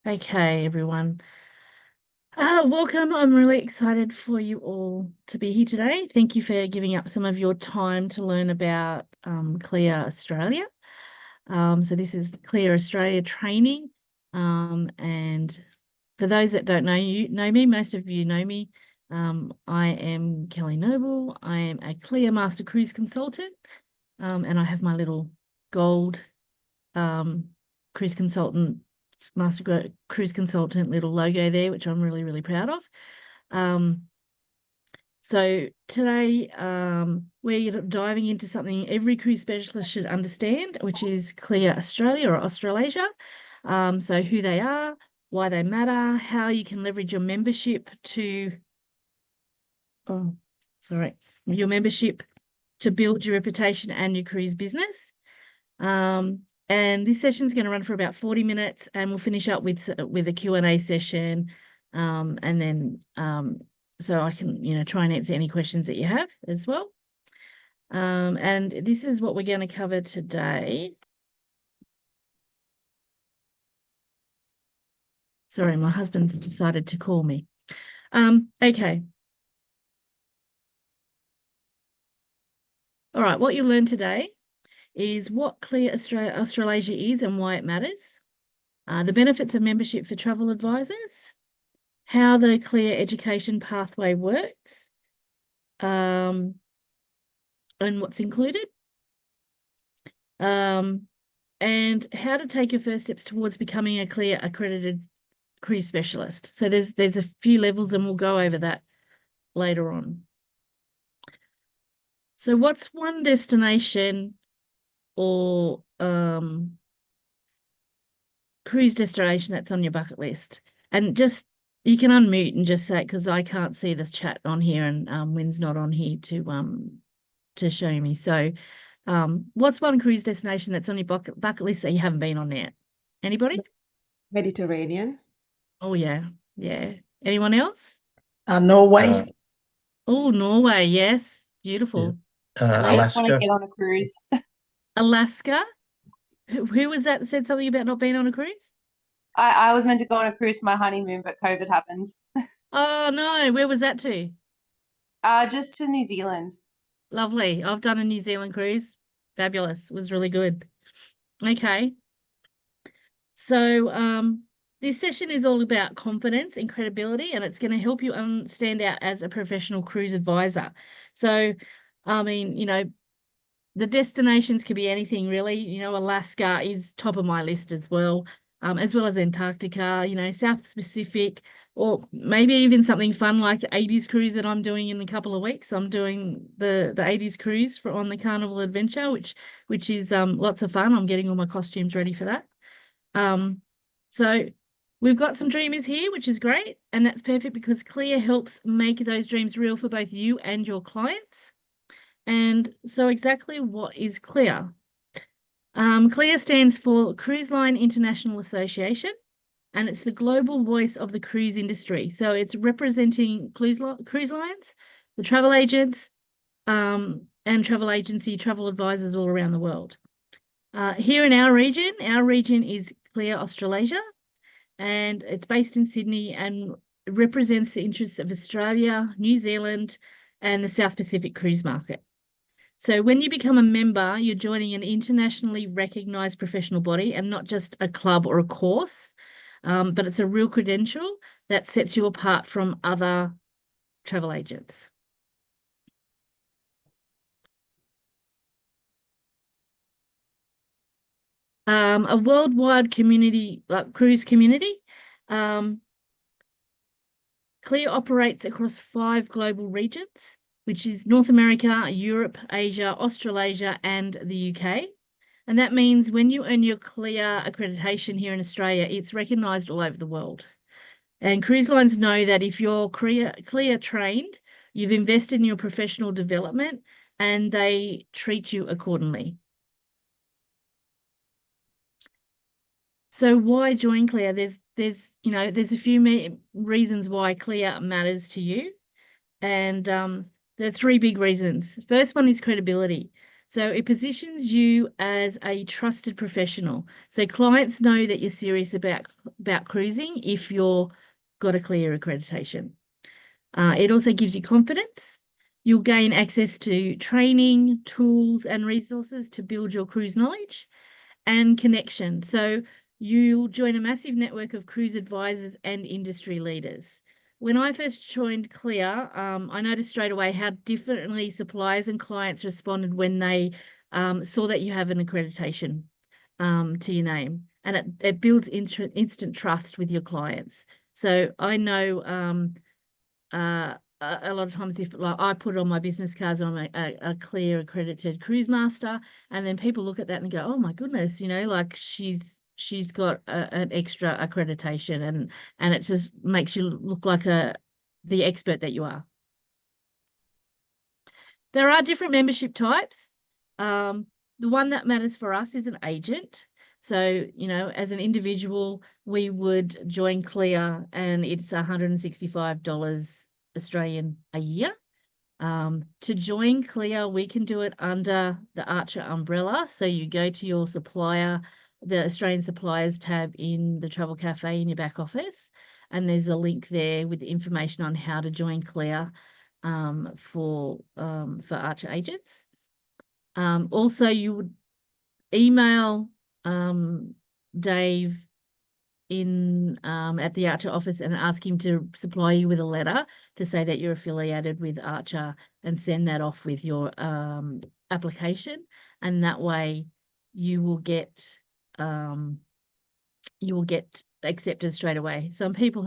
Okay, everyone. Welcome. I'm really excited for you all to be here today. Thank you for giving up some of your time to learn about CLIA Australia. So this is the CLIA Australia training. And for those that don't know me, most of you know me. I am Kelly Noble. I am a CLIA Master Cruise Consultant, and I have my little gold cruise consultant, cruise consultant little logo there, which I'm really, really proud of. So today we're diving into something every cruise specialist should understand, which is CLIA Australia or Australasia. So who they are, why they matter, how you can leverage your membership to, your membership to build your reputation and your cruise business. And this session is going to run for about 40 minutes, and we'll finish up with a Q&A session, and then so I can try and answer any questions that you have as well. And this is what we're going to cover today. Sorry, my husband's decided to call me. Okay. All right, what you'll learn today is what CLIA Australasia is and why it matters, the benefits of membership for travel advisors, how the CLIA education pathway works, and what's included, and how to take your first steps towards becoming a CLIA accredited cruise specialist. So there's a few levels, and we'll go over that later on. So what's one destination or cruise destination that's on your bucket list? And just you can unmute and just say, because I can't see the chat on here, and Wynn's not on here to show me. So what's one cruise destination that's on your bucket list that you haven't been on yet? Anybody? Mediterranean. Oh yeah. Anyone else? Norway. Oh, Norway, yes. Beautiful. Alaska. I just want to get on a cruise. Alaska? Who was that said something about not being on a cruise? I was meant to go on a cruise for my honeymoon, but COVID happened. Oh no, where was that to? Just to New Zealand. Lovely. I've done a New Zealand cruise. Fabulous. It was really good. Okay. So this session is all about confidence and credibility, and it's going to help you stand out as a professional cruise advisor. So, I mean, the destinations could be anything really. Alaska is top of my list as well as Antarctica, South Pacific, or maybe even something fun like the 80s cruise that I'm doing in a couple of weeks. I'm doing the 80s cruise on the Carnival Adventure, which is lots of fun. I'm getting all my costumes ready for that. So we've got some dreamers here, which is great, and that's perfect because CLIA helps make those dreams real for both you and your clients. And so exactly what is CLIA? CLIA stands for Cruise Line International Association, and it's the global voice of the cruise industry. So it's representing cruise lines, the travel agents, and travel agency, travel advisors all around the world. Here in our region is CLIA Australasia, and it's based in Sydney and represents the interests of Australia, New Zealand, and the South Pacific cruise market. So when you become a member, you're joining an internationally recognised professional body and not just a club or a course, but it's a real credential that sets you apart from other travel agents. A worldwide community, cruise community. CLIA operates across 5 global regions, which is North America, Europe, Asia, Australasia, and the UK. And that means when you earn your CLIA accreditation here in Australia, it's recognised all over the world. And cruise lines know that if you're CLIA trained, you've invested in your professional development and they treat you accordingly. So why join CLIA? There's a few reasons why CLIA matters to you. And there are 3 big reasons. First one is credibility. So it positions you as a trusted professional. So clients know that you're serious about cruising if you're got a CLIA accreditation. It also gives you confidence. You'll gain access to training, tools, and resources to build your cruise knowledge and connection. So you'll join a massive network of cruise advisors and industry leaders. When I first joined CLIA, I noticed straight away how differently suppliers and clients responded when they saw that you have an accreditation to your name, and it builds instant trust with your clients. So I know a lot of times, if like I put it on my business cards, I'm a CLIA accredited cruise master, and then people look at that and go, oh my goodness, like she's got an extra accreditation, and it just makes you look like the expert that you are. There are different membership types. The one that matters for us is an agent. So, as an individual, we would join CLIA, and it's $165 Australian a year. To join CLIA, we can do it under the Archer umbrella. So you go to your supplier, the Australian suppliers tab in the Travel Cafe in your back office, and there's a link there with the information on how to join CLIA for Archer agents. Also, you would email Dave at the Archer office and ask him to supply you with a letter to say that you're affiliated with Archer, and send that off with your application, and that way you will get accepted straight away. Some people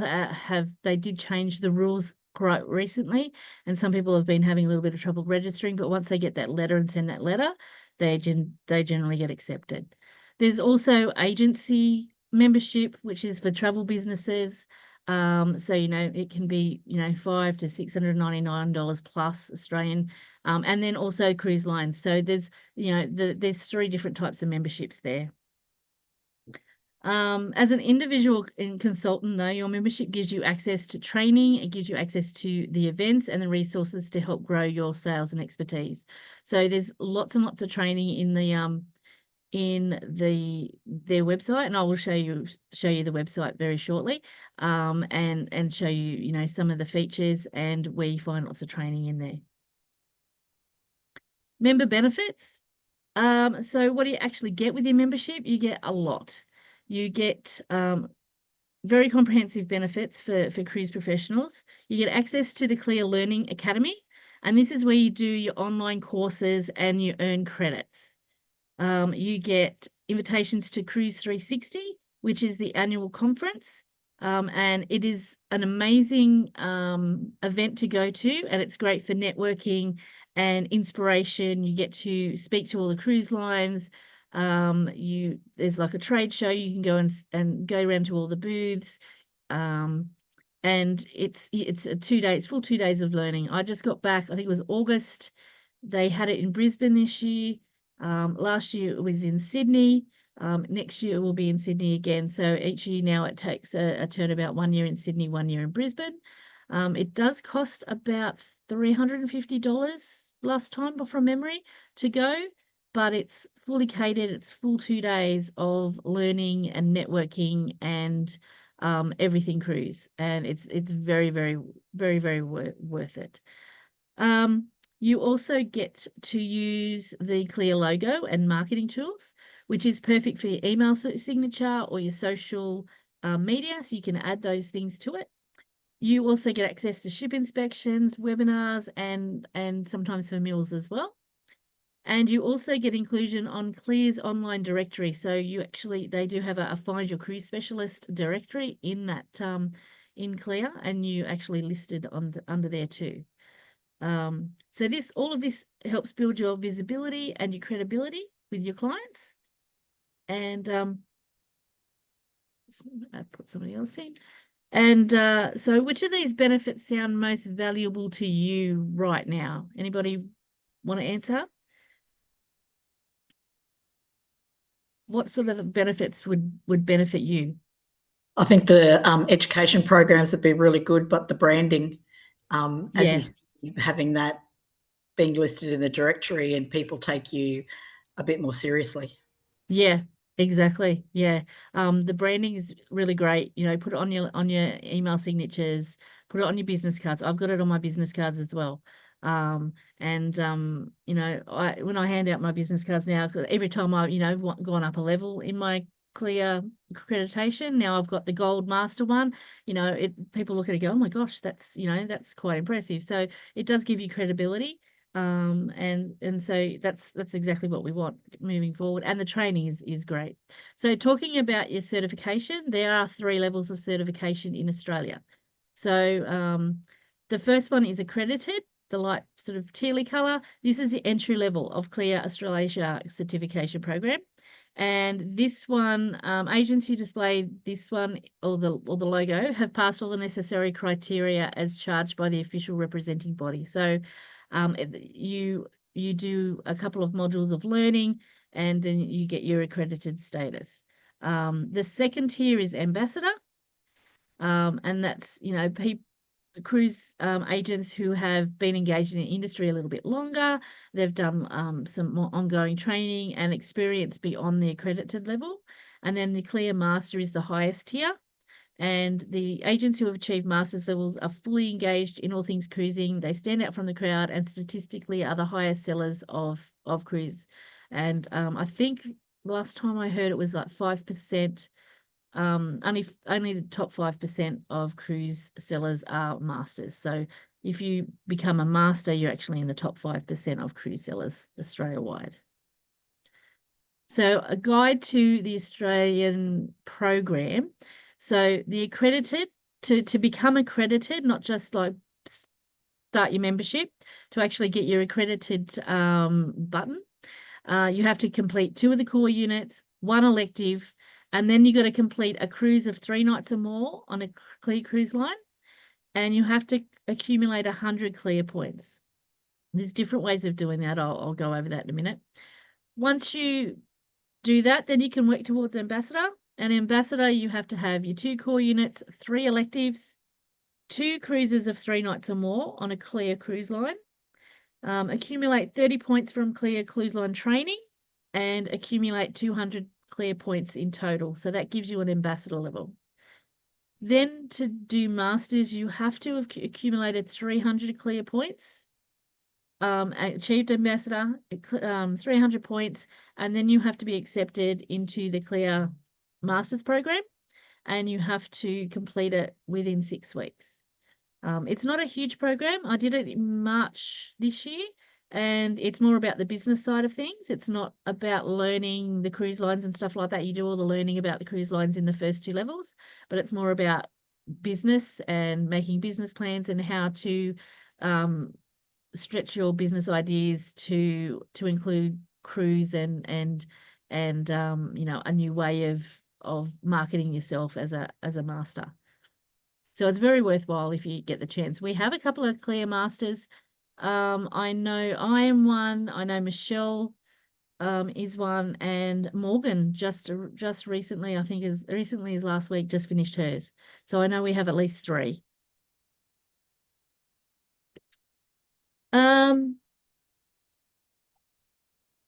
they did change the rules quite recently, and some people have been having a little bit of trouble registering, but once they get that letter and send that letter, they generally get accepted. There's also agency membership, which is for travel businesses. So it can be $500 to $699 plus Australian, and then also cruise lines. So there's there's 3 different types of memberships there. As an individual and consultant, though, your membership gives you access to training, it gives you access to the events and the resources to help grow your sales and expertise. So there's lots and lots of training in their website, and I will show you the website very shortly, and show you some of the features, and where you find lots of training in there. Member benefits. So what do you actually get with your membership? You get a lot. You get very comprehensive benefits for cruise professionals. You get access to the CLIA Learning Academy, and this is where you do your online courses and you earn credits. You get invitations to Cruise 360, which is the annual conference, and it is an amazing event to go to, and it's great for networking and inspiration. You get to speak to all the cruise lines. There's like a trade show. You can go and go around to all the booths, and it's full 2 days of learning. I just got back, I think it was August. They had it in Brisbane this year. Last year it was in Sydney. Next year it will be in Sydney again. So each year now it takes a turnabout, 1 year in Sydney, 1 year in Brisbane. It does cost about $350 last time from memory to go, but it's fully catered. It's full 2 days of learning and networking and everything cruise, and it's very, very, very, very worth it. You also get to use the CLIA logo and marketing tools, which is perfect for your email signature or your social media, so you can add those things to it. You also get access to ship inspections, webinars, and sometimes for meals as well. And you also get inclusion on CLIA's online directory. So they do have a Find Your Cruise Specialist directory in that in CLIA, and you actually listed under there too. So all of this helps build your visibility and your credibility with your clients. And I put somebody else in. And so which of these benefits sound most valuable to you right now? Anybody want to answer? What sort of benefits would benefit you? I think the education programs would be really good, but the branding, as you see, having that being listed in the directory and people take you a bit more seriously. Yeah, exactly. Yeah. The branding is really great. You know, put it on your email signatures, put it on your business cards. I've got it on my business cards as well. You know, when I hand out my business cards now, every time I've, you know, gone up a level in my CLIA accreditation, now I've got the gold master one. You know, people look at it and go, oh my gosh, that's, you know, that's quite impressive. So it does give you credibility. And so that's exactly what we want moving forward, and the training is great. So talking about your certification, there are 3 levels of certification in Australia. So the first one is accredited, the light sort of tealy color. This is the entry level of CLIA Australasia certification program. And this one, agents who display this one or the logo have passed all the necessary criteria as charged by the official representing body. So you do a couple of modules of learning, and then you get your accredited status. The second tier is ambassador, and that's, you know, cruise agents who have been engaged in the industry a little bit longer. They've done some more ongoing training and experience beyond the accredited level. And then the CLIA Master is the highest tier. And the agents who have achieved master's levels are fully engaged in all things cruising. They stand out from the crowd and statistically are the highest sellers of cruise. And I think last time I heard it was like 5%. Only the top 5% of cruise sellers are masters. So if you become a master, you're actually in the top 5% of cruise sellers Australia-wide. So a guide to the Australian program. So the accredited, to become accredited, not just like start your membership, to actually get your accredited button, you have to complete 2 of the core units, 1 elective, and then you got to complete a cruise of 3 nights or more on a CLIA cruise line, and you have to accumulate 100 CLIA points. There's different ways of doing that. I'll go over that in a minute. Once you do that, then you can work towards ambassador. And ambassador, you have to have your 2 core units, 3 electives, 2 cruises of 3 nights or more on a CLIA cruise line, accumulate 30 points from CLIA cruise line training, and accumulate 200 CLIA points in total. So that gives you an ambassador level. Then to do masters, you have to have accumulated 300 CLIA points, achieved ambassador, 300 points, and then you have to be accepted into the CLIA Masters program, and you have to complete it within 6 weeks. It's not a huge program. I did it in March this year, and it's more about the business side of things. It's not about learning the cruise lines and stuff like that. You do all the learning about the cruise lines in the first 2 levels, but it's more about business and making business plans and how to stretch your business ideas to include cruise and you know, a new way of marketing yourself as a master. So it's very worthwhile if you get the chance. We have a couple of CLIA masters. I know I am one. I know Michelle is one, and Morgan just recently, I think as recently as last week, just finished hers. So I know we have at least 3.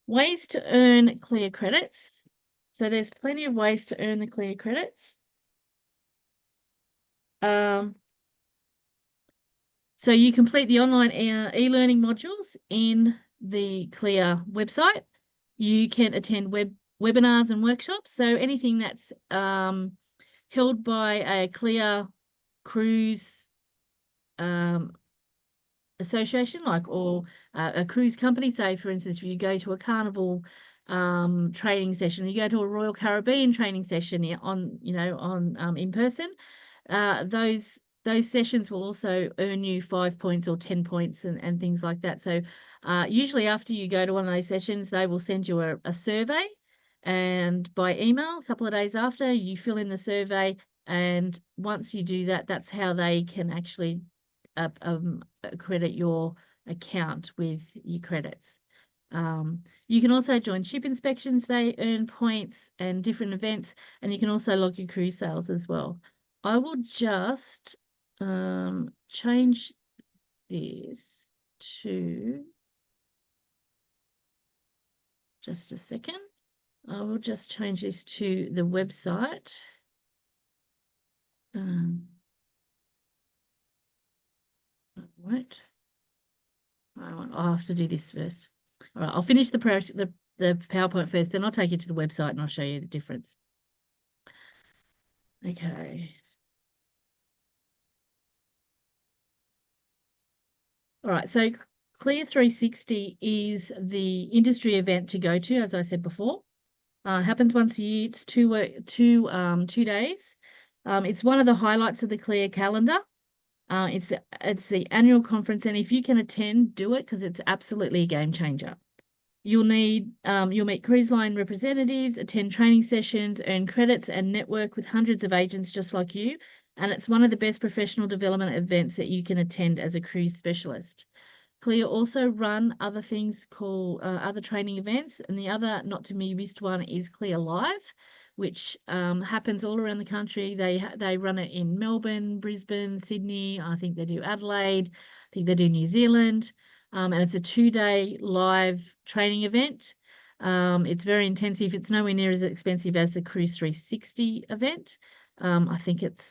Ways to earn CLIA credits. So there's plenty of ways to earn the CLIA credits. So you complete the online e-learning modules in the CLIA website. You can attend webinars and workshops. So anything that's held by a CLIA cruise association, like, or a cruise company. Say, for instance, if you go to a Carnival training session, you go to a Royal Caribbean training session on in person, those sessions will also earn you 5 points or 10 points and things like that. So usually after you go to one of those sessions, they will send you a survey, and by email a couple of days after, you fill in the survey, and once you do that, that's how they can actually credit your account with your credits. You can also join ship inspections. They earn points, and different events, and you can also log your cruise sales as well. I will just change this to Just a second. I will just change this to the website. Right. I'll have to do this first. All right, I'll finish the PowerPoint first, then I'll take you to the website and I'll show you the difference. Okay. All right, so CLIA 360 is the industry event to go to, as I said before. Happens once a year. It's 2 days. It's one of the highlights of the CLIA calendar. It's the annual conference, and if you can attend, do it because it's absolutely a game changer. You'll meet cruise line representatives, attend training sessions, earn credits, and network with hundreds of agents just like you. And it's one of the best professional development events that you can attend as a cruise specialist. CLIA also run other things called other training events, and the other not to be missed one is CLIA Live, which happens all around the country. They run it in Melbourne, Brisbane, Sydney. I think they do Adelaide. I think they do New Zealand. And it's a 2-day live training event. It's very intensive. It's nowhere near as expensive as the Cruise 360 event. I think it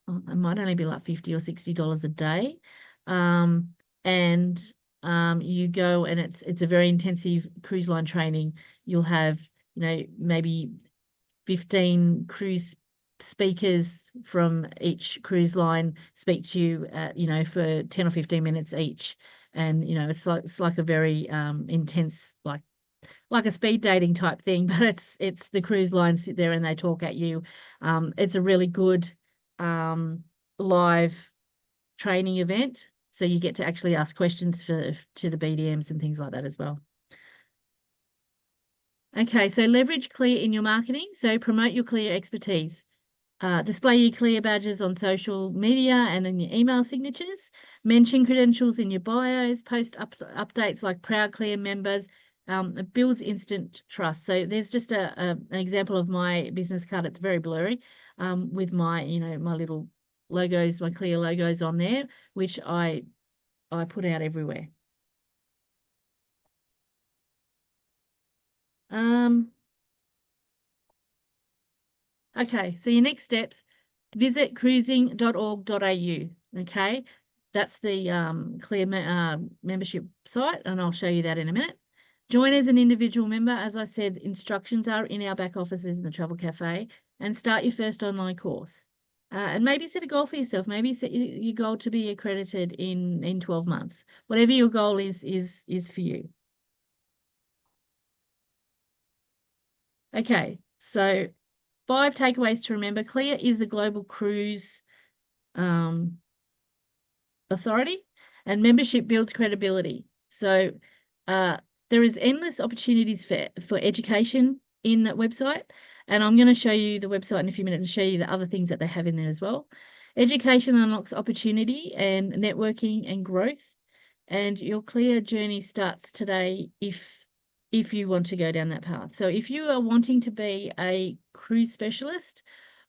might only be like $50 or $60 a day. And you go, and it's a very intensive cruise line training. You'll have, maybe 15 cruise speakers from each cruise line speak to you, for 10 or 15 minutes each. And, it's like a very intense, like a speed dating type thing, but it's the cruise line sit there and they talk at you. It's a really good live training event. So you get to actually ask questions to the BDMs and things like that as well. Okay, so leverage CLIA in your marketing. So promote your CLIA expertise. Display your CLIA badges on social media and in your email signatures. Mention credentials in your bios. Post updates like proud CLIA members. It builds instant trust. So there's just an example of my business card. It's very blurry with my, my little logos, my CLIA logos on there, which I put out everywhere. Okay, so your next steps, visit cruising.org.au. Okay, that's the CLIA membership site, and I'll show you that in a minute. Join as an individual member. As I said, instructions are in our back offices in the Travel Cafe, and start your first online course. And maybe set a goal for yourself. Maybe set your goal to be accredited in 12 months. Whatever your goal is for you. Okay, so 5 takeaways to remember. CLIA is the global cruise authority, and membership builds credibility. So there is endless opportunities for education in that website. And I'm going to show you the website in a few minutes and show you the other things that they have in there as well. Education unlocks opportunity and networking and growth. And your CLIA journey starts today if you want to go down that path. So if you are wanting to be a cruise specialist,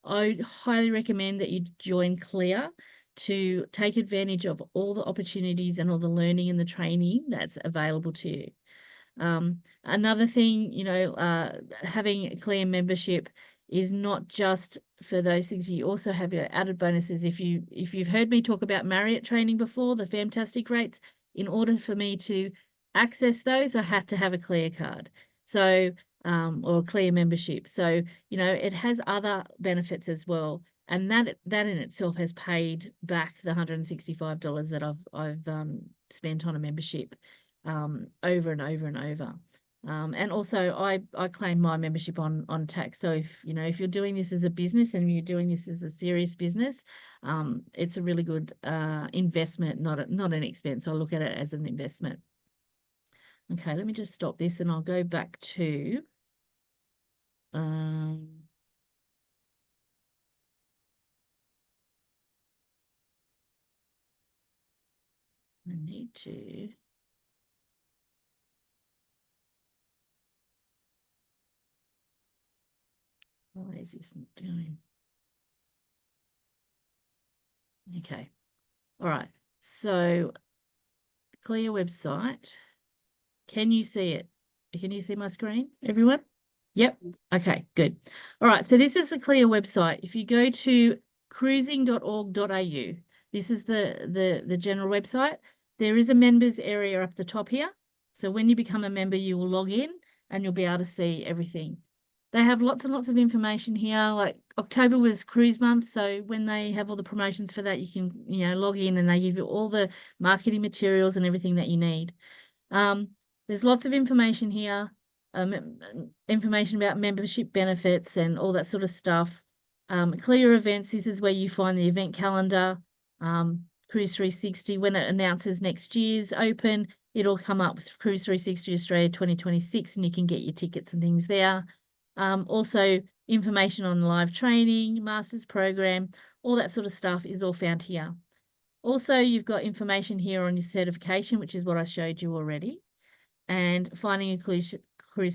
I highly recommend that you join CLIA to take advantage of all the opportunities and all the learning and the training that's available to you. Another thing, having a CLIA membership is not just for those things. You also have your added bonuses. If you've heard me talk about Marriott training before, the fantastic rates, in order for me to access those, I have to have a CLIA card. So, or a CLIA membership. So, it has other benefits as well. And that in itself has paid back the $165 that I've spent on a membership over and over and over. And also I claim my membership on tax. So if you're doing this as a business and you're doing this as a serious business, it's a really good investment, not an expense. I look at it as an investment. Okay, let me just stop this and I'll go back to I need to why is this not doing? Okay. All right. So CLIA website. Can you see it? Can you see my screen, everyone? Yep. Okay, good. All right, so this is the CLIA website. If you go to cruising.org.au, this is the general website. There is a members area up the top here. So when you become a member, you will log in and you'll be able to see everything. They have lots and lots of information here. Like October was cruise month, so when they have all the promotions for that, you can, log in and they give you all the marketing materials and everything that you need. There's lots of information here, information about membership benefits and all that sort of stuff. CLIA events, this is where you find the event calendar. Cruise 360, when it announces next year's open, it'll come up with Cruise 360 Australia 2026 and you can get your tickets and things there. Also information on live training, master's program, all that sort of stuff is all found here. Also, you've got information here on your certification, which is what I showed you already, and finding a cruise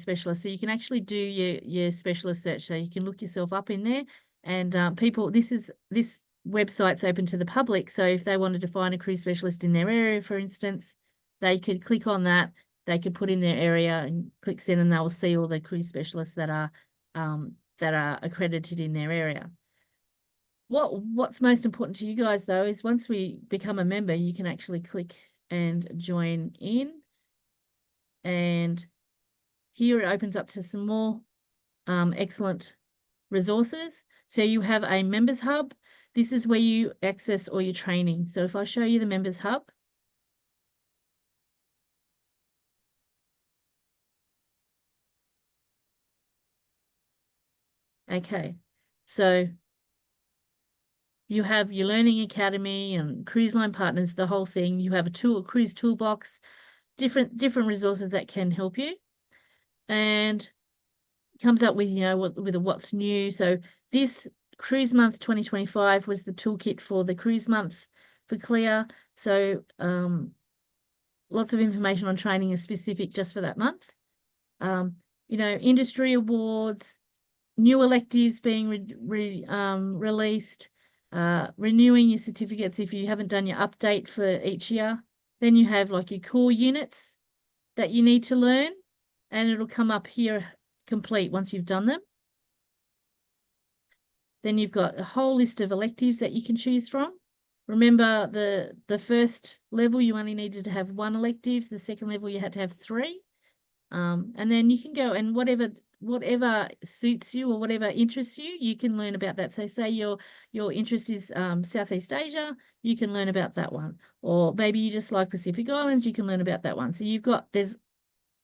specialist. So you can actually do your specialist search. So you can look yourself up in there. And this website's open to the public. So if they wanted to find a cruise specialist in their area, for instance, they could click on that. They could put in their area and click send, and they will see all the cruise specialists that are accredited in their area. What's most important to you guys, though, is once we become a member, you can actually click and join in. And here it opens up to some more excellent resources. So you have a members hub. This is where you access all your training. So if I show you the members hub. Okay, so you have your Learning Academy and Cruise Line Partners, the whole thing. You have a cruise toolbox, different resources that can help you. And it comes up with, with a what's new. So this Cruise Month 2025 was the toolkit for the Cruise Month for CLIA. So lots of information on training is specific just for that month. Industry awards, new electives being released, renewing your certificates if you haven't done your update for each year. Then you have like your core units that you need to learn, and it'll come up here complete once you've done them. Then you've got a whole list of electives that you can choose from. Remember, the first level you only needed to have 1 elective. The second level you had to have 3. And then you can go and whatever suits you or whatever interests you, you can learn about that. So say your interest is Southeast Asia, you can learn about that one. Or maybe you just like Pacific Islands, you can learn about that one. So there's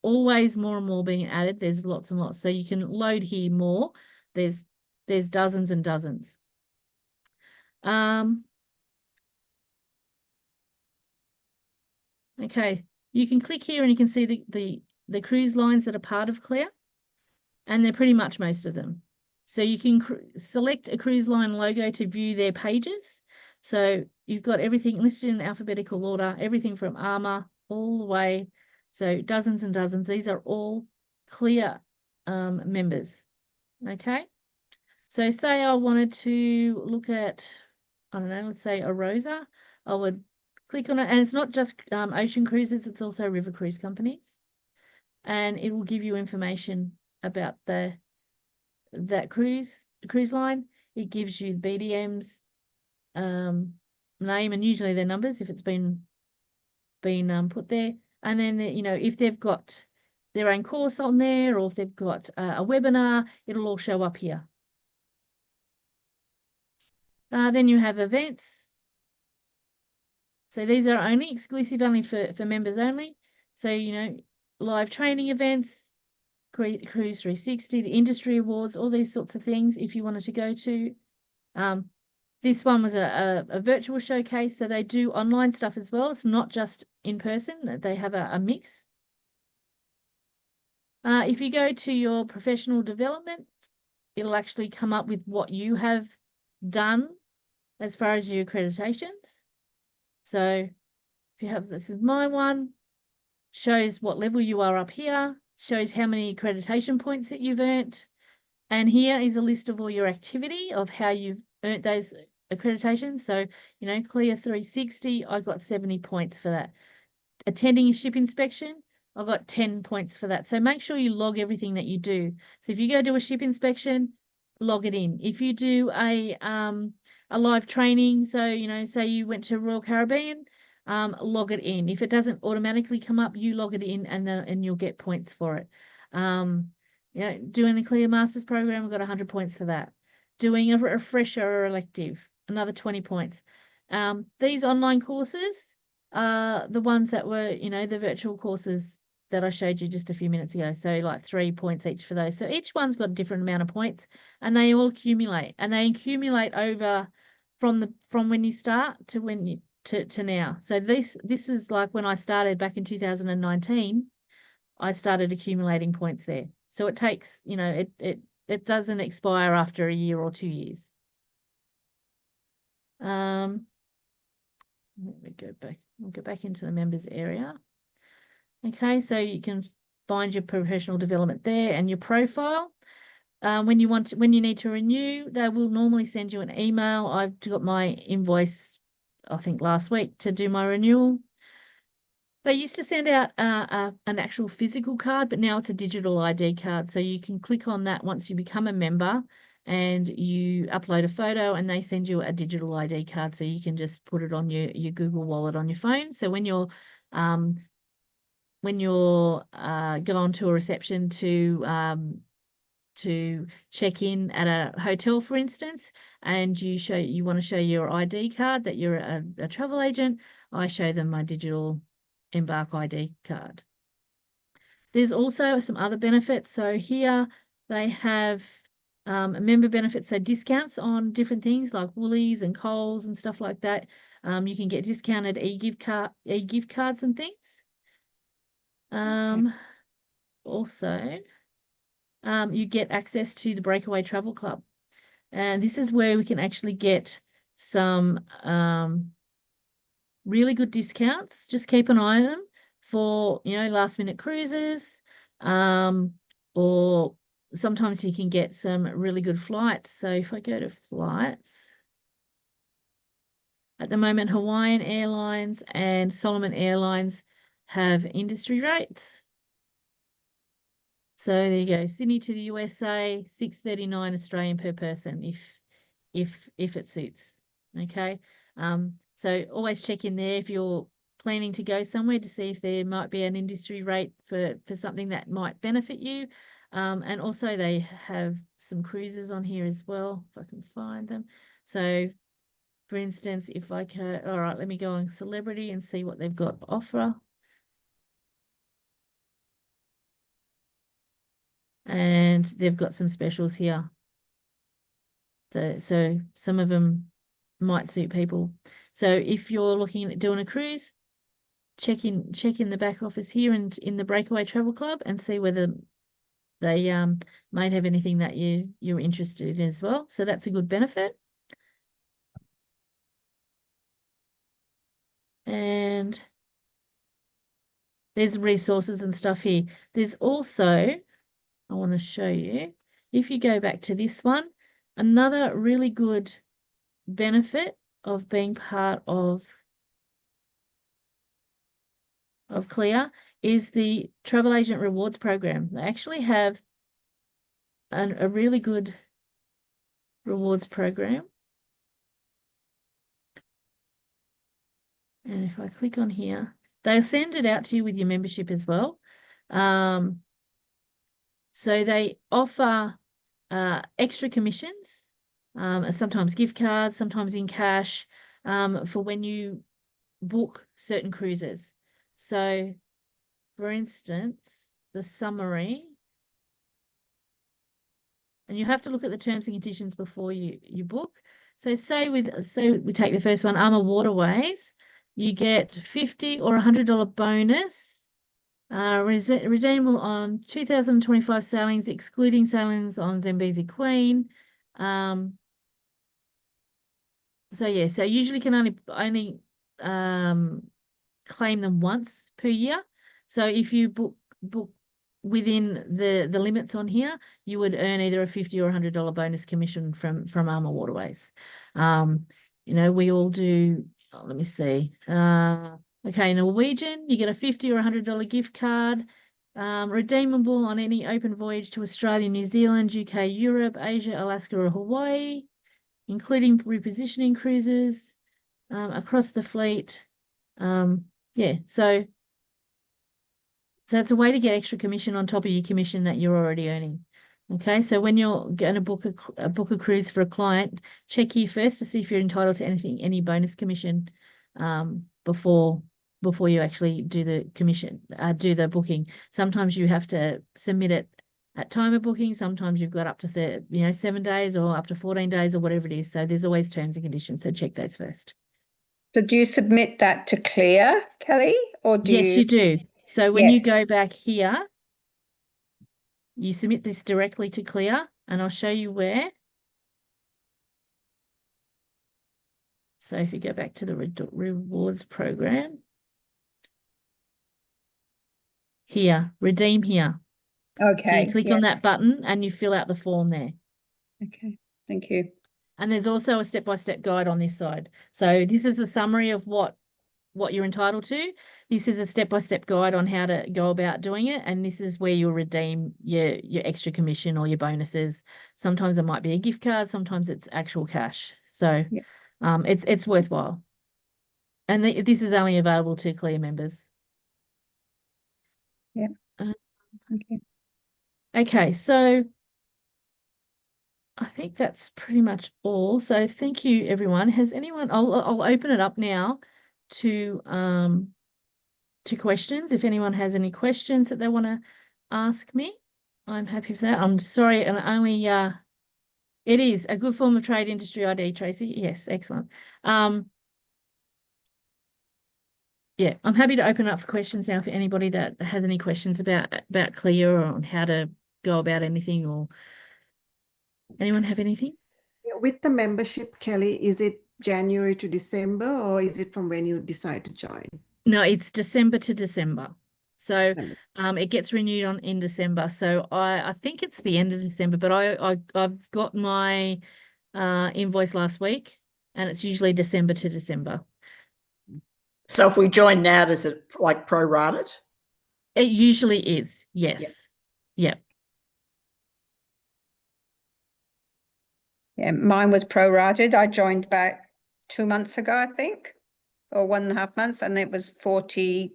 always more and more being added. There's lots and lots. So you can load here more. There's dozens and dozens. Okay, you can click here and you can see the cruise lines that are part of CLIA, and they're pretty much most of them. So you can select a cruise line logo to view their pages. So you've got everything listed in alphabetical order, everything from Armour all the way. So dozens and dozens. These are all CLIA members. Okay. So say I wanted to look at, I don't know, let's say Arosa. I would click on it, and it's not just ocean cruises, it's also river cruise companies. And it will give you information about that cruise line. It gives you BDM's name and usually their numbers if it's been put there. And then, if they've got their own course on there, or if they've got a webinar, it'll all show up here. Then you have events. So these are exclusive only for members only. So, live training events, Cruise 360, the industry awards, all these sorts of things if you wanted to go to. This one was a virtual showcase, so they do online stuff as well. It's not just in person. They have a mix. If you go to your professional development, it'll actually come up with what you have done as far as your accreditations. So if you have, this is my one, shows what level you are up here, shows how many accreditation points that you've earned. And here is a list of all your activity of how you've earned those accreditations. So, CLIA 360, I got 70 points for that. Attending a ship inspection, I got 10 points for that. So make sure you log everything that you do. So if you go do a ship inspection, log it in. If you do a live training, so you know, say you went to Royal Caribbean, log it in. If it doesn't automatically come up, you log it in, and you'll get points for it. Doing the CLIA Masters program, I got 100 points for that. Doing a refresher or elective, another 20 points. These online courses are the ones that were, you know, the virtual courses that I showed you just a few minutes ago. So like 3 points each for those. So each one's got a different amount of points, and they all accumulate, and they accumulate over from when you start to when you to now. So this is like when I started back in 2019, I started accumulating points there. So it takes, you know, it doesn't expire after a year or 2 years. Let me go back. We'll go back into the members area. Okay, so you can find your professional development there and your profile. When you need to renew, they will normally send you an email. I've got my invoice, I think last week, to do my renewal. They used to send out an actual physical card, but now it's a digital ID card. So you can click on that once you become a member, and you upload a photo, and they send you a digital ID card. So you can just put it on your Google Wallet on your phone. So when you're going to a reception to check in at a hotel, for instance, and you want to show your ID card that you're a travel agent, I show them my digital Embark ID card. There's also some other benefits. So here they have member benefits, so discounts on different things like Woolies and Coles and stuff like that. You can get discounted e-gift cards and things. Also, you get access to the Breakaway Travel Club. And this is where we can actually get some really good discounts. Just keep an eye on them for, you know, last minute cruises, or sometimes you can get some really good flights. So if I go to flights, at the moment, Hawaiian Airlines and Solomon Airlines have industry rates. So there you go, Sydney to the USA, $6.39 Australian per person if it suits. Okay. So always check in there if you're planning to go somewhere to see if there might be an industry rate for something that might benefit you. And also they have some cruises on here as well, if I can find them. So for instance, if I can, all right, let me go on Celebrity and see what they've got to offer. And they've got some specials here. So some of them might suit people. So if you're looking at doing a cruise, check in the back office here and in the Breakaway Travel Club and see whether they might have anything that you're interested in as well. So that's a good benefit. And there's resources and stuff here. There's also, I want to show you, if you go back to this one, another really good benefit of being part of CLIA is the Travel Agent Rewards Program. They actually have a really good rewards program. And if I click on here, they'll send it out to you with your membership as well. So they offer extra commissions, sometimes gift cards, sometimes in cash, for when you book certain cruises. So, for instance, the summary, and you have to look at the terms and conditions before you book. So we take the first one, Armour Waterways, you get $50 or $100 bonus, redeemable on 2025 sailings, excluding sailings on Zambezi Queen. So yeah, so usually can only claim them once per year. So if you book within the limits on here, you would earn either a $50 or $100 bonus commission from Armour Waterways. You know, we all do. Oh, let me see. Okay, Norwegian, you get a $50 or $100 gift card, redeemable on any open voyage to Australia, New Zealand, UK, Europe, Asia, Alaska, or Hawaii, including repositioning cruises across the fleet. Yeah, so it's a way to get extra commission on top of your commission that you're already earning. Okay, so when you're going to book a cruise for a client, check here first to see if you're entitled to any bonus commission before you actually do the commission, do the booking. Sometimes you have to submit it at time of booking. Sometimes you've got up to 7 days or up to 14 days or whatever it is. So there's always terms and conditions. So check those first. So do you submit that to CLIA, Kelly, or do Yes, you do. So when you Yes. go back here, you submit this directly to CLIA, and I'll show you where. So if you go back to the rewards program, here, redeem here. Okay. So you click on that button and you fill out the form there. Okay, thank you. And there's also a step-by-step guide on this side. So this is the summary of what you're entitled to. This is a step-by-step guide on how to go about doing it. And this is where you'll redeem your extra commission or your bonuses. Sometimes it might be a gift card. Sometimes it's actual cash. So Yeah. it's worthwhile. And this is only available to CLIA members. Yeah. Okay. Okay, so I think that's pretty much all. So thank you, everyone. Has anyone? I'll open it up now to questions. If anyone has any questions that they want to ask me, I'm happy for that. I'm sorry, and only it is a good form of trade industry ID, Tracy. Yes, excellent. Yeah, I'm happy to open up for questions now for anybody that has any questions about CLIA or on how to go about anything, or anyone have anything? With the membership, Kelly, is it January to December, or is it from when you decide to join? No, it's December to December. So December. it gets renewed in December. So I think it's the end of December, but I've got my invoice last week, and it's usually December to December. So if we join now, does it like prorated? It usually is, yes. Yep. Yeah, mine was prorated. I joined about 2 months ago, I think, or 1.5 months, and it was $40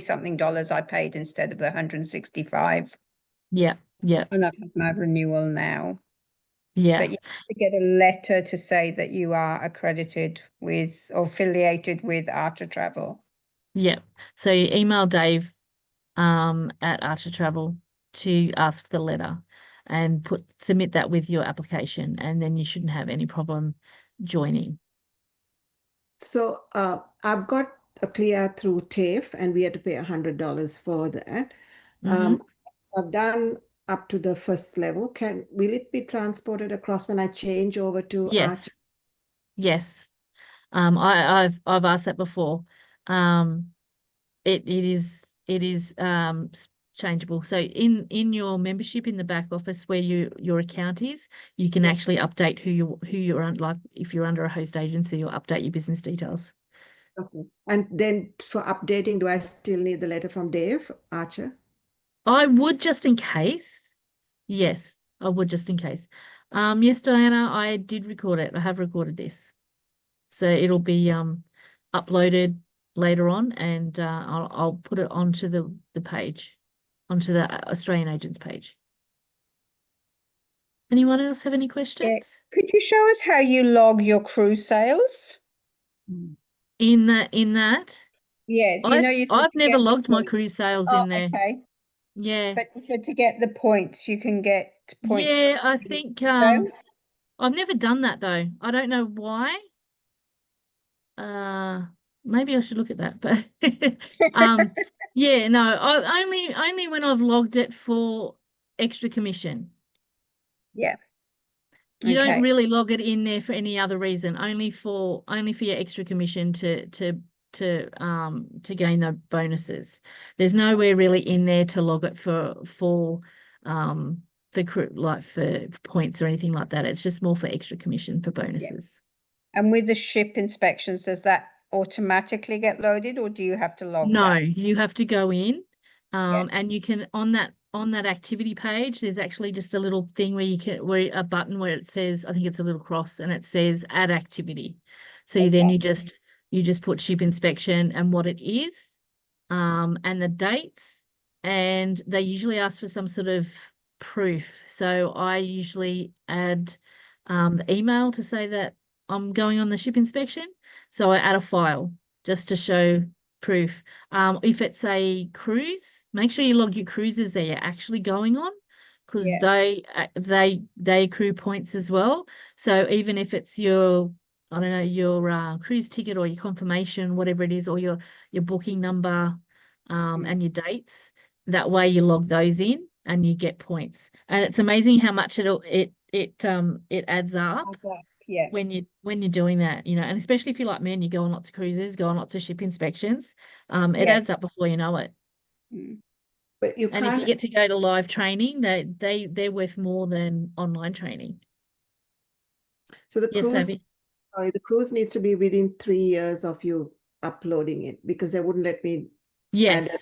something I paid instead of the 165. Yeah, yeah, And I've had my renewal now. yeah. But you have to get a letter to say that you are accredited with or affiliated with Archer Travel. Yeah. So you email Dave at Archer Travel to ask for the letter and submit that with your application, and then you shouldn't have any problem joining. So I've got a CLIA through TAFE, and we had to pay $100 for that. Mhm. So I've done up to the first level. Will it be transported across when I change over to Yes. Archer? Yes. I've asked that before. It is changeable. So in your membership in the back office where your account is, you can actually update who you're on, like if you're under a host agency, you'll update your business details. Okay. And then for updating, do I still need the letter from Dave Archer? I would, just in case. Yes, I would, just in case. Yes, Diana, I did record it. I have recorded this. So it'll be uploaded later on, and I'll put it onto the page, onto the Australian agents page. Anyone else have any questions? Could you show us how you log your cruise sales? In that? Yes, you said I've to never get the logged my points. cruise sales Oh, in there. okay. Yeah. But you said to get the points, you can get points. Yeah, I think sales? I've never done that though. I don't know why. Maybe I should look at that, but yeah, no, I only when I've logged it for extra commission. Yeah. You don't Okay. really log it in there for any other reason, only for your extra commission to gain the bonuses. There's nowhere really in there to log it for points or anything like that. It's just more for extra commission for bonuses. And with the ship inspections, does that automatically get loaded, or do you have to log No, that? you have to go in, Yeah. and you can on that activity page, there's actually just a little thing where you can a button where it says, I think it's a little cross, and it says add activity. So then Okay. you just put ship inspection and what it is, and the dates, and they usually ask for some sort of proof. So I usually add the email to say that I'm going on the ship inspection. So I add a file just to show proof. If it's a cruise, make sure you log your cruises that you're actually going on, because Yeah. they accrue points as well. So even if it's your, I don't know, your cruise ticket or your confirmation, whatever it is, or your booking number, and your dates, that way you log those in and you get points. And it's amazing how much it adds up Adds up, yeah. when you're doing that, and especially if you're like me and you go on lots of cruises, go on lots of ship inspections, it adds up Yes. before you know it. Mm. But you And if you can't, get to go to live training, they're worth more than online training. so the Yes, cruise, Abby. sorry, the cruise needs to be within 3 years of you uploading it, because they wouldn't let me add Yes. more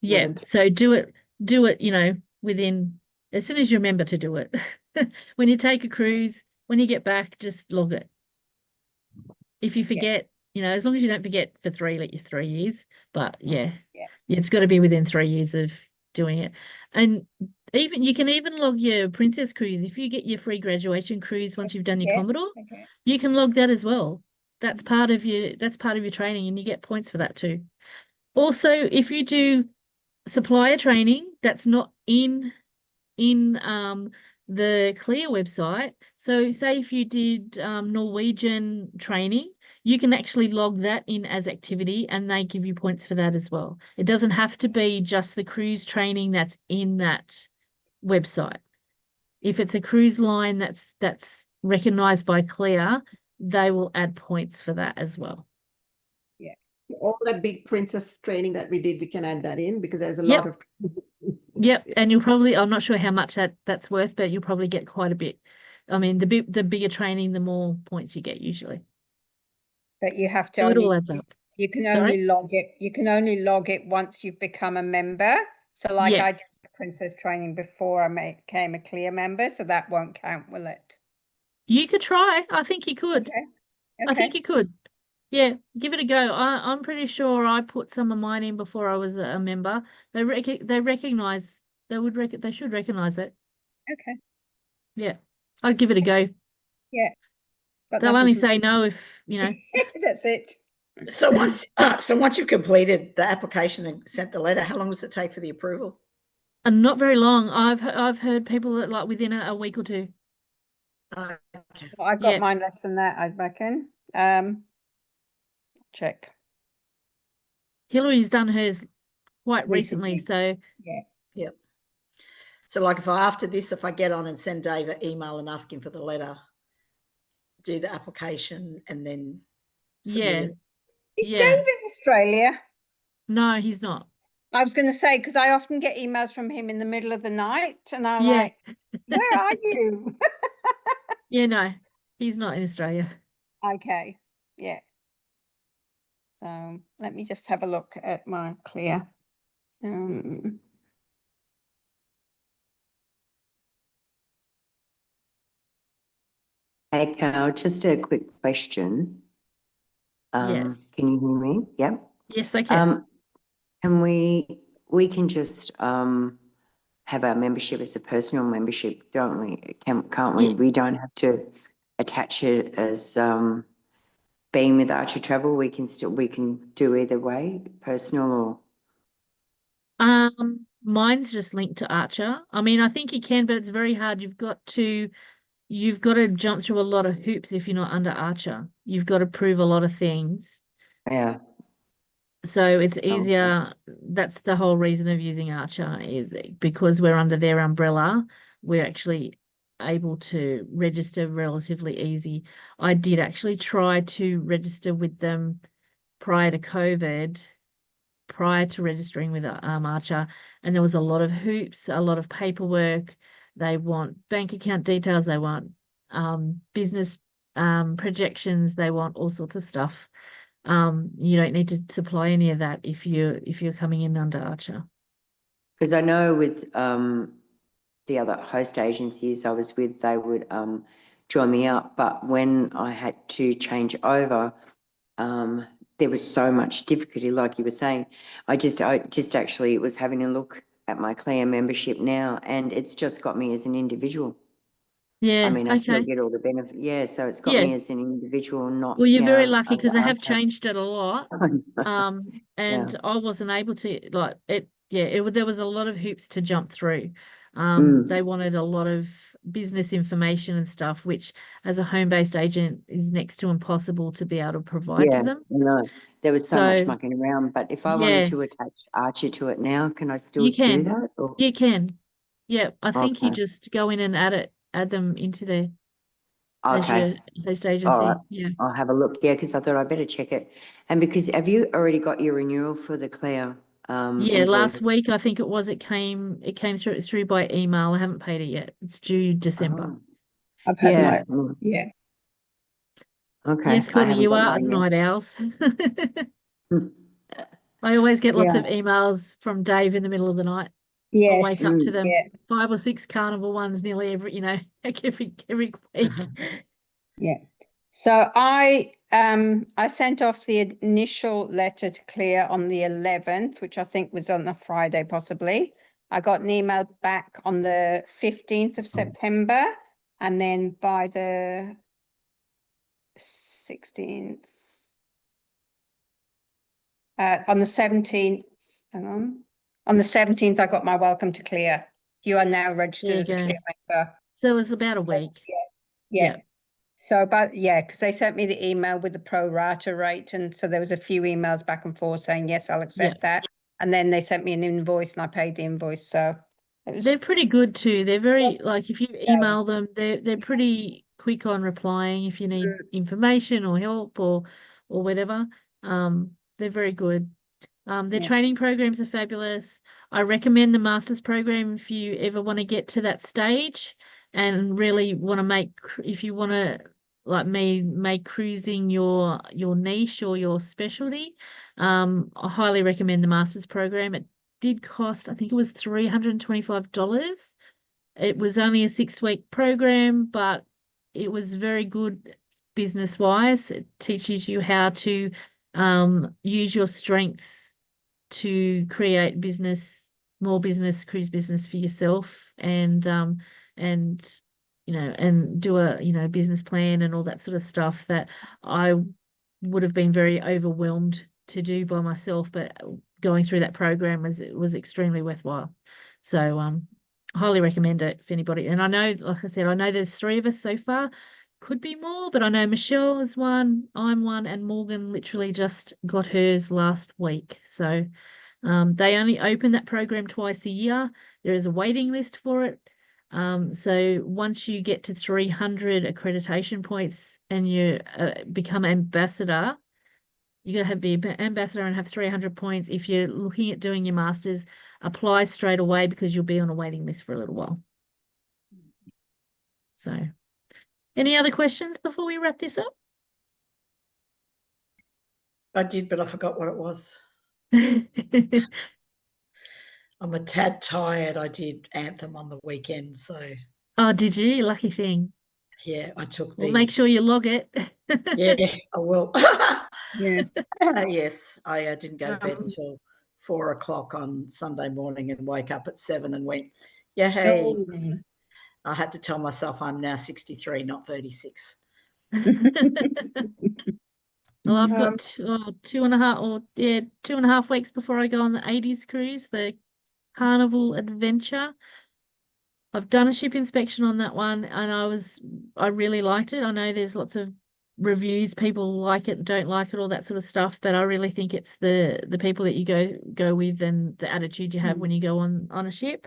Yeah. than 3. So do it, within, as soon as you remember to do it. When you take a cruise, when you get back, just log it. If you forget, as long as you don't forget for 3 years, but yeah, Yeah. it's got to be within 3 years of doing it. And you can even log your Princess cruise. If you get your free graduation cruise once you've done your Yeah. Commodore, Okay. you can log that as well. That's part of your training, and you get points for that too. Also, if you do supplier training that's not in the CLIA website. So say if you did Norwegian training, you can actually log that in as activity, and they give you points for that as well. It doesn't have to be just the cruise training that's in that website. If it's a cruise line that's recognized by CLIA, they will add points for that as well. All that big princess training that we did, we can add that in, because there's a Yep. lot of Yep, and I'm not sure how much that's worth, but you'll probably get quite a bit. I mean, the bigger training, the more points you get usually. But you have to So it all only, adds up. you can Sorry? only log it. You can only log it once you've become a member. So like I did Yes. the Princess training before I became a CLIA member, so that won't count, will it? You could try. I think you could. Okay. I think Okay. you could. Yeah, give it a go. I'm pretty sure I put some of mine in before I was a member. They recognize, they should recognize it. Okay. Yeah. I'd give it a go. Yeah. Got They'll nothing only to say lose. no if, That's it. So once you've completed the application and sent the letter, how long does it take for the approval? and not very long. I've heard people that like within a week or two. Okay. Well, I got Yeah. mine less than that, I reckon. Check. Hillary's done hers quite recently, so Yeah. Yep. So like after this, if I get on and send Dave an email and ask him for the letter, do the application and then submit yeah. it. Is Yeah. Dave in Australia? No, he's not. I was going to say, because I often get emails from him in the middle of the night, and I'm Yeah. like, where are you? Yeah, no, he's not in Australia. Okay. Yeah. So let me just have a look at my CLIA. Hey, Carl, just a quick question. Yes. Can you hear me? Yep. Yes, I can. And we can just have our membership as a personal membership, don't we? Can't we? Yeah. We don't have to attach it as being with Archer Travel. We can do either way, personal or Mine's just linked to Archer. I mean, I think you can, but it's very hard. You've got to jump through a lot of hoops if you're not under Archer. You've got to prove a lot of things. yeah. So it's Okay. easier. That's the whole reason of using Archer, is because we're under their umbrella, we're actually able to register relatively easy. I did actually try to register with them prior to COVID, prior to registering with Archer, and there was a lot of hoops, a lot of paperwork. They want bank account details, they want business projections, they want all sorts of stuff. you don't need to supply any of that if you're coming in under Archer. Because I know with the other host agencies I was with, they would join me up, but when I had to change over, there was so much difficulty, like you were saying. I just actually was having a look at my CLIA membership now, and it's just got me as an individual. Yeah. I mean, I still Okay. get all the benefit. Yeah, so it's got Yeah. me as an individual, not Well, you're very now lucky because under they have Archer. changed it a lot. And I wasn't able to like it. Yeah, there was a lot of hoops to jump through. They wanted a lot of business information and stuff, which as a home-based agent is next to impossible to be able to provide to Yeah, them. no, there was so much So mucking around. But if I wanted yeah, to attach Archer to it now, can I still you do can. that? Or? You can. Yeah, I think you Okay, just go in and add them into there as okay, your host all right. agency. Yeah. I'll have a look. Yeah, because I thought I'd better check it. And because have you already got your renewal for the CLIA Yeah, last invoice? week I think it was. It came through by email. I haven't paid it yet. It's due December. Oh, I've had yeah. my, yeah. Okay, Yes, I Courtney, haven't you got are at mine night owls. yet. I always get lots Yeah. of emails from Dave in the middle of the night. I wake Yes. up to them, Yeah. 5 or 6 carnival ones nearly every, like every week. Yeah. So I sent off the initial letter to CLIA on the 11th, which I think was on a Friday possibly. I got an email back on the 15th of September, and then by the 16th, on the 17th, on the 17th, I got my welcome to CLIA. You are now There registered you as a go. CLIA member. So it was about a week. Yeah. So, but yeah, because they sent me the email with the pro rata rate, and so there was a few emails back and forth saying yes, I'll accept that, and then they sent me an invoice, and I paid the invoice. So it was They're pretty good too. They're very Yes, like if you email yes. them, they're pretty quick on replying if you need information or help or whatever. They're very good. Their Yeah. training programs are fabulous. I recommend the master's program if you ever want to get to that stage and really want to if you want to, like me, make cruising your niche or your specialty. I highly recommend the master's program. It did cost, I think it was $325. It was only a 6-week program, but it was very good business wise. It teaches you how to use your strengths to create more business, cruise business for yourself and and do a business plan and all that sort of stuff that I would have been very overwhelmed to do by myself, but going through that program was extremely worthwhile. So highly recommend it for anybody. And I know, like I said, I know there's 3 of us so far. Could be more, but I know Michelle is one, I'm one, and Morgan literally just got hers last week. So they only open that program twice a year. There is a waiting list for it. So once you get to 300 accreditation points and you become ambassador, you got to be ambassador and have 300 points. If you're looking at doing your masters, apply straight away because you'll be on a waiting list for a little while. So, any other questions before we wrap this up? I did, but I forgot what it was. I'm a tad tired. I did Anthem on the weekend, so Oh, did you? Lucky thing. yeah, I took Well, make sure you log it. Yeah, I will. Yeah. Yes, I didn't go to bed until 4 o'clock on Sunday morning and wake up at 7 and went, yeah, hey. Oh. I had to tell myself I'm now 63, not 36. Well, I've got 2.5 weeks before I go on the 80s cruise, the Carnival Adventure. I've done a ship inspection on that one and I really liked it. I know there's lots of reviews, people like it, don't like it, all that sort of stuff, but I really think it's the people that you go with and the attitude you have when you go on a ship.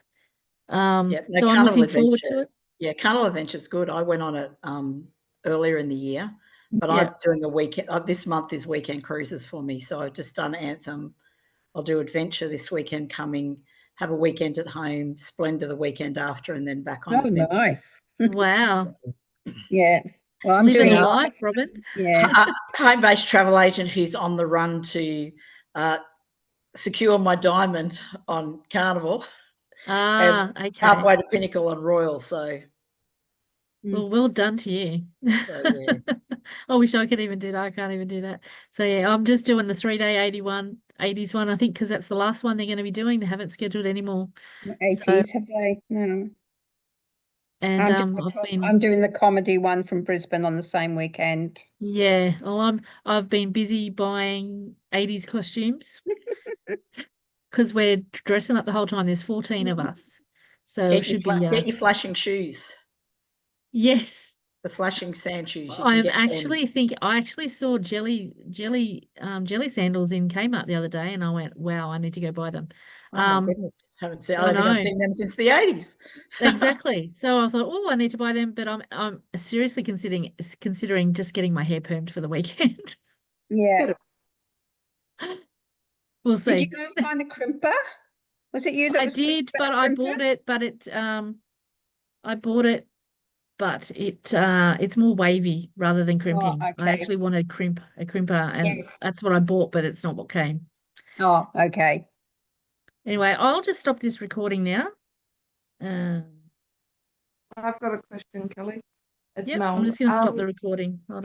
Yeah, So I'm looking forward to it. Yeah, Carnival Adventure's good. I went on it earlier in the year, but Yeah. I'm doing a weekend. This month is weekend cruises for me, so I've just done Anthem. I'll do Adventure this weekend coming, have a weekend at home, Splendor the weekend after, and then back on Oh, Adventure. nice. Wow. Yeah. Well, I'm Living doing the it. life, Robin. Yeah. Home-based travel agent who's on the run to secure my diamond on Carnival and Ah, okay. halfway to Pinnacle and Royal. So, Well, well done to you. so yeah. I wish I could even do that. I can't even do that. So yeah, I'm just doing the 3-day 80s one, I think, because that's the last one they're going to be doing. They haven't scheduled any more. 80s, have they? No. And I'm doing the comedy one from Brisbane on the same weekend. yeah, well, I've been busy buying 80s costumes because we're dressing up the whole time. There's 14 of us, so it should be Get your flashing shoes, yes. the flashing sand shoes. You I can am get actually I actually saw jelly sandals in Kmart the other day, and I went, wow, I need to go buy them. Oh my goodness, I don't think I I've know. seen them since the 80s. Exactly. So I thought, oh, I need to buy them, but I'm seriously considering just getting my hair permed for the weekend. Yeah. We'll Did you see. go and find the crimper? Was it you that I was thinking did, about but a I crimper? bought it, but it's more wavy rather than crimping. I okay. actually wanted a crimper, and Yes. that's what I bought, but it's not what came. Oh, okay. Anyway, I'll just stop this recording now. I've got a question, Kelly. It's Yep, Mel. I'm just going to stop the recording. Hold on.